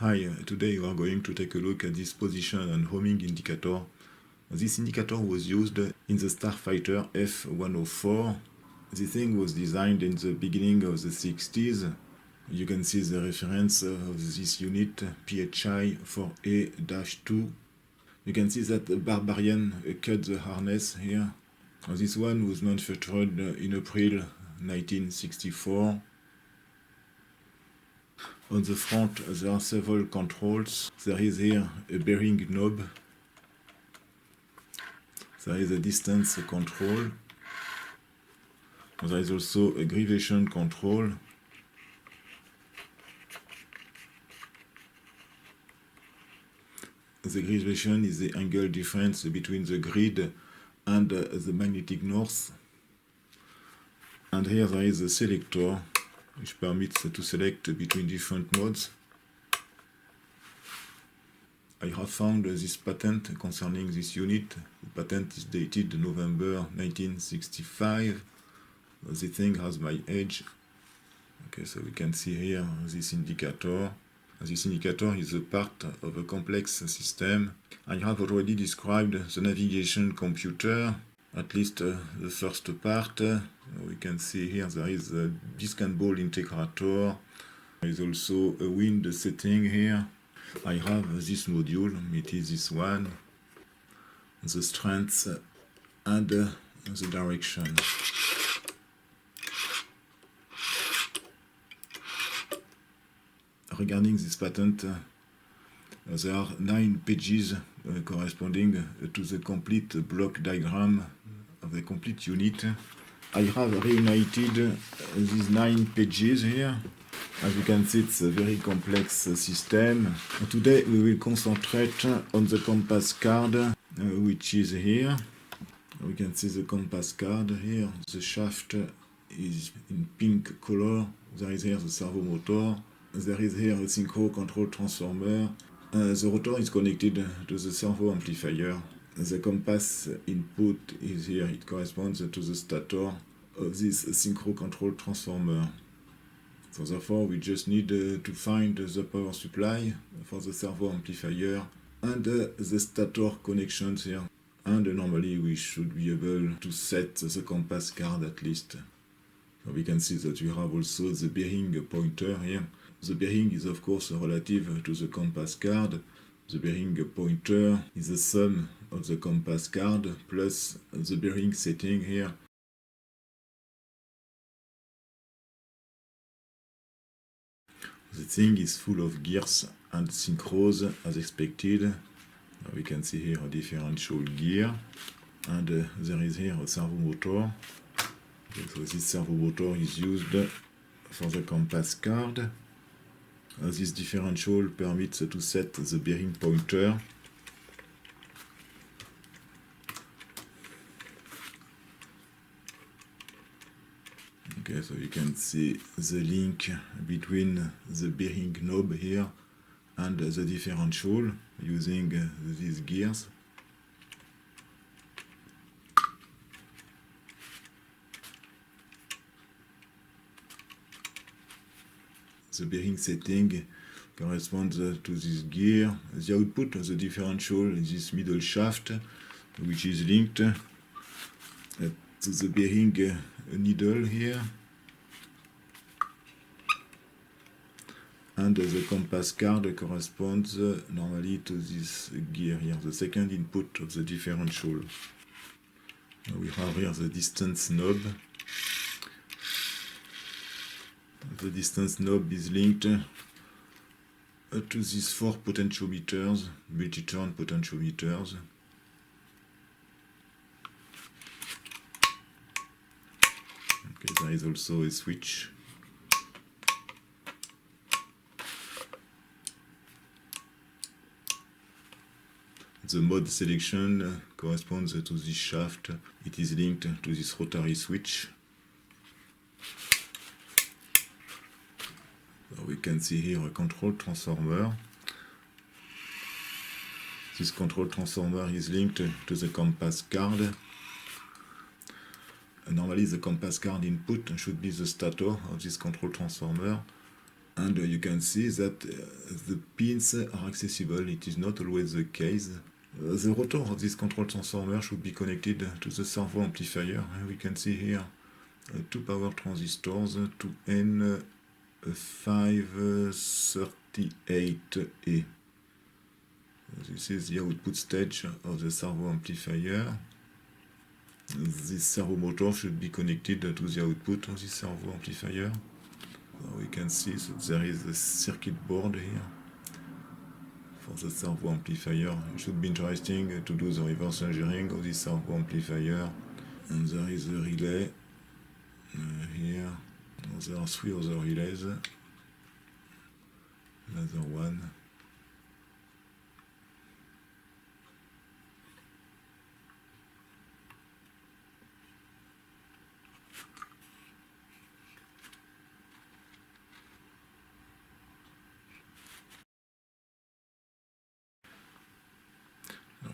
Hi, today we are going to take a look at this position and homing indicator. This indicator was used in the Starfighter F-104. The thing was designed in the beginning of the 60s. You can see the reference of this unit, PHI 4A-2. You can see that Barbarian cut the harness here. This one was manufactured in April 1964. On the front there are several controls. There is here a bearing knob. There is a distance control. There is also a gyration control. The gyration is the angle difference between the grid and the magnetic north. And here there is a selector which permits to select between different modes. I have found this patent concerning this unit. The patent is dated November 1965. The thing has my age. Okay, so we can see here this indicator. This indicator is a part of a complex system. I have already described the navigation computer, at least the first part. We can see here there is a disk and ball integrator. There is also a wind setting here. I have this module, it is this one, the strength and the direction. Regarding this patent, there are 9 pages corresponding to the complete block diagram of the complete unit. I have reunited these 9 pages here. As you can see, it's a very complex system. Today we will concentrate on the compass card, which is here. We can see the compass card here. The shaft is in pink color. There is here the servo motor. There is here a synchro control transformer. The rotor is connected to the servo amplifier. The compass input is here. It corresponds to the stator of this synchro control transformer. So therefore we just need to find the power supply for the servo amplifier and the stator connections here. And normally we should be able to set the compass card at least. So we can see that we have also the bearing pointer here. The bearing is of course relative to the compass card. The bearing pointer is the sum of the compass card plus the bearing setting here. The thing is full of gears and synchros as expected. We can see here a differential gear, and there is here a servo motor. Okay, so this servo motor is used for the compass card. This differential permits to set the bearing pointer. Okay, so you can see the link between the bearing knob here and the differential using these gears. The bearing setting corresponds to this gear. The output of the differential is this middle shaft, which is linked to the bearing needle here, and the compass card corresponds normally to this gear here, the second input of the differential. We have here the distance knob. The distance knob is linked to these 4 potentiometers, multi-turn potentiometers. Okay, there is also a switch. The mode selection corresponds to this shaft. It is linked to this rotary switch. So we can see here a control transformer. This control transformer is linked to the compass card. Normally the compass card input should be the stator of this control transformer. And you can see that the pins are accessible. It is not always the case. The rotor of this control transformer should be connected to the servo amplifier. We can see here two power transistors, 2N538A. This is the output stage of the servo amplifier. This servo motor should be connected to the output of the servo amplifier. So we can see that there is a circuit board here for the servo amplifier. It should be interesting to do the reverse engineering of this servo amplifier. And there is a relay here. There are three other relays. Another one.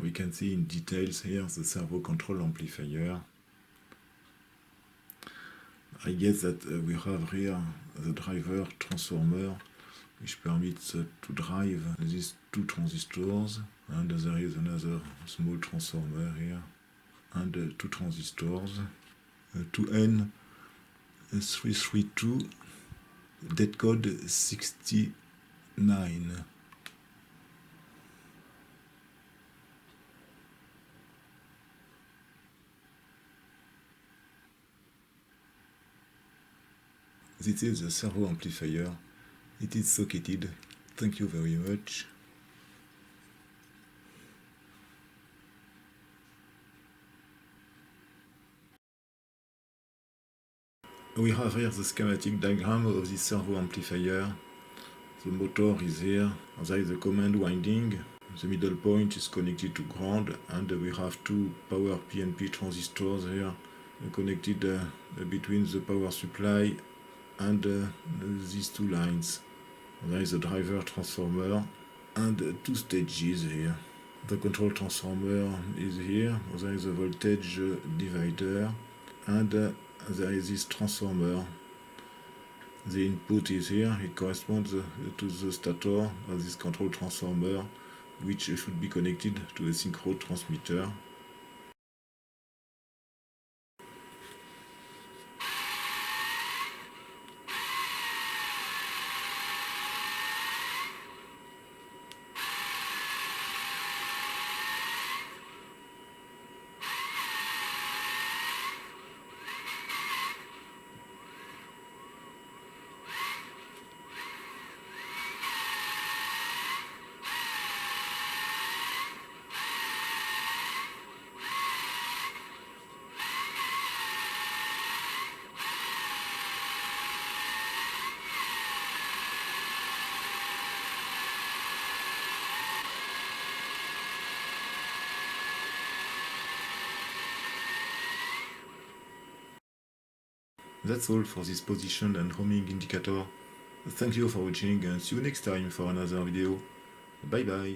We can see in details here the servo control amplifier. I guess that we have here the driver transformer which permits to drive these two transistors, and there is another small transformer here and two transistors, 2N332, dead code 69. This is the servo amplifier. It is socketed. Thank you very much. We have here the schematic diagram of this servo amplifier. The motor is here. There is a command winding. The middle point is connected to ground, and we have two power PNP transistors here connected between the power supply and these two lines. There is a driver transformer and two stages here. The control transformer is here. There is a voltage divider, and there is this transformer. The input is here. It corresponds to the stator of this control transformer, which should be connected to a synchro transmitter. That's all for this position and homing indicator. Thank you for watching, and see you next time for another video. Bye bye.